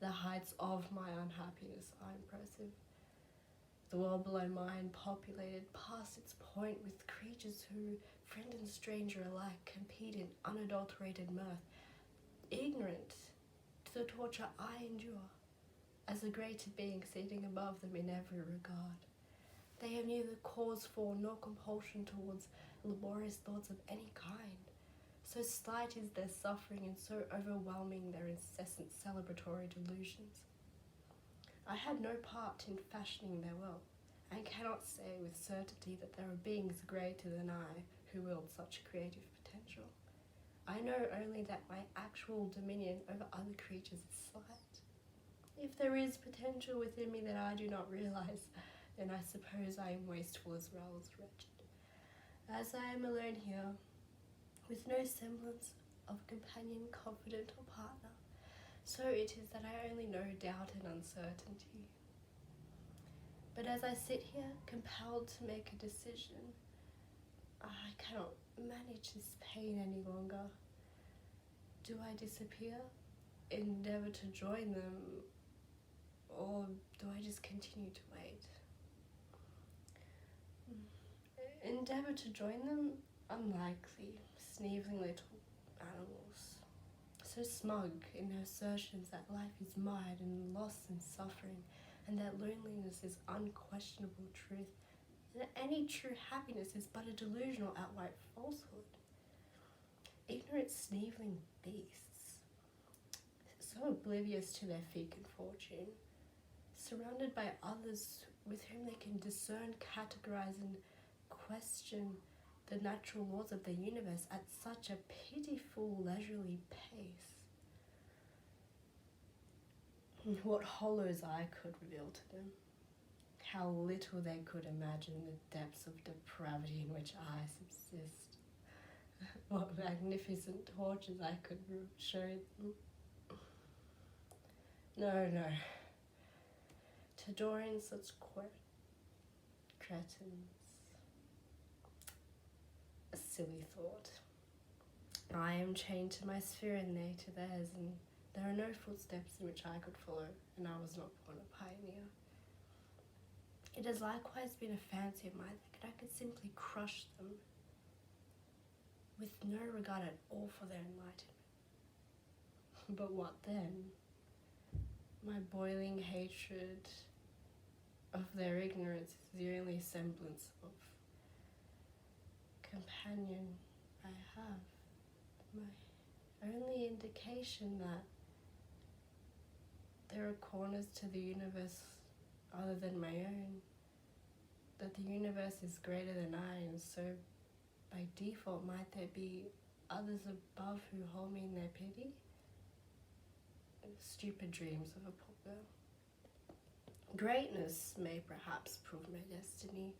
The heights of my unhappiness are impressive. The world below mine, populated past its point with creatures who, friend and stranger alike, compete in unadulterated mirth, ignorant to the torture I endure, as a greater being sitting above them in every regard. They have neither cause for nor compulsion towards laborious thoughts of any kind. So slight is their suffering and so overwhelming their incessant celebratory delusions. I had no part in fashioning their will, and cannot say with certainty that there are beings greater than I who wield such creative potential. I know only that my actual dominion over other creatures is slight. If there is potential within me that I do not realize, then I suppose I am wasteful as well as wretched. As I am alone here, with no semblance of companion, confidant, or partner, so it is that I only know doubt and uncertainty. But as I sit here, compelled to make a decision, I cannot manage this pain any longer. Do I disappear, endeavour to join them, or do I just continue to wait? Endeavour to join them? Unlikely. Sneering little animals, so smug in their assertions that life is mired in loss and suffering, and that loneliness is unquestionable truth, and that any true happiness is but a delusional outright falsehood. Ignorant sneering beasts, so oblivious to their fecund fortune, surrounded by others with whom they can discern, categorize, and question the natural laws of the universe at such a pitiful, leisurely pace. What hollows I could reveal to them. How little they could imagine the depths of depravity in which I subsist. What magnificent tortures I could show them. No. To join such cretins. A silly thought. I am chained to my sphere and they to theirs, and there are no footsteps in which I could follow, and I was not born a pioneer. It has likewise been a fancy of mine that I could simply crush them with no regard at all for their enlightenment. But what then? My boiling hatred of their ignorance is the only semblance of companion I have, my only indication that there are corners to the universe other than my own, that the universe is greater than I, and so by default might there be others above who hold me in their pity? Stupid dreams of a poor girl. Greatness may perhaps prove my destiny,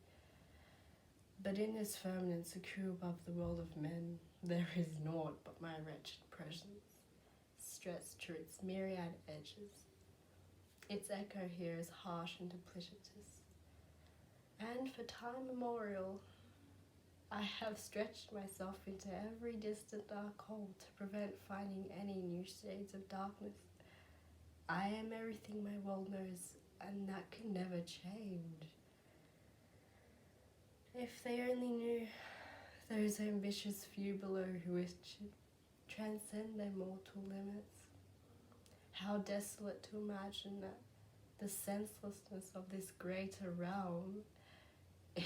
but in this firmament secure above the world of men, there is naught but my wretched presence, stretched to its myriad edges. Its echo here is harsh and duplicitous, and for time immemorial, I have stretched myself into every distant dark hole to prevent finding any new shades of darkness. I am everything my world knows, and that can never change. If they only knew, those ambitious few below who wish to transcend their mortal limits, how desolate to imagine that the senselessness of this greater realm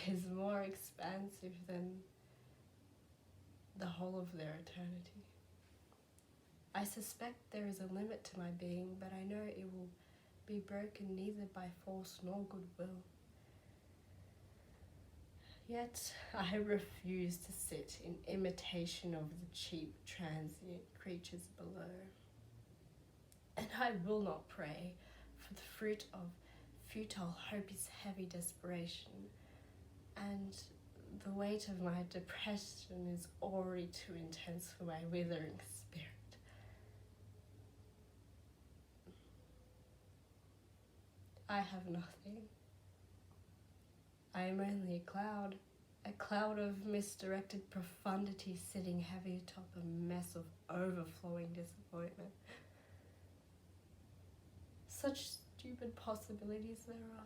is more expansive than the whole of their eternity. I suspect there is a limit to my being, but I know it will be broken neither by force nor goodwill. Yet I refuse to sit in imitation of the cheap, transient creatures below. And I will not pray, for the fruit of futile hope is heavy desperation, and the weight of my depression is already too intense for my withering spirit. I have nothing. I am only a cloud of misdirected profundity sitting heavy atop a mess of overflowing disappointment. Such stupid possibilities there are.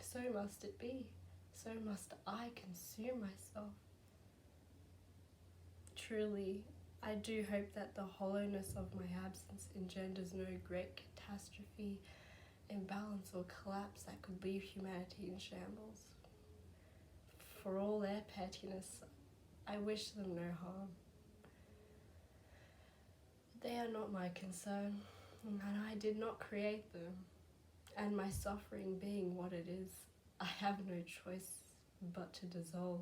So must it be. So must I consume myself. Truly, I do hope that the hollowness of my absence engenders no great catastrophe, imbalance, or collapse that could leave humanity in shambles. For all their pettiness, I wish them no harm. They are not my concern, and I did not create them. And my suffering being what it is, I have no choice but to dissolve.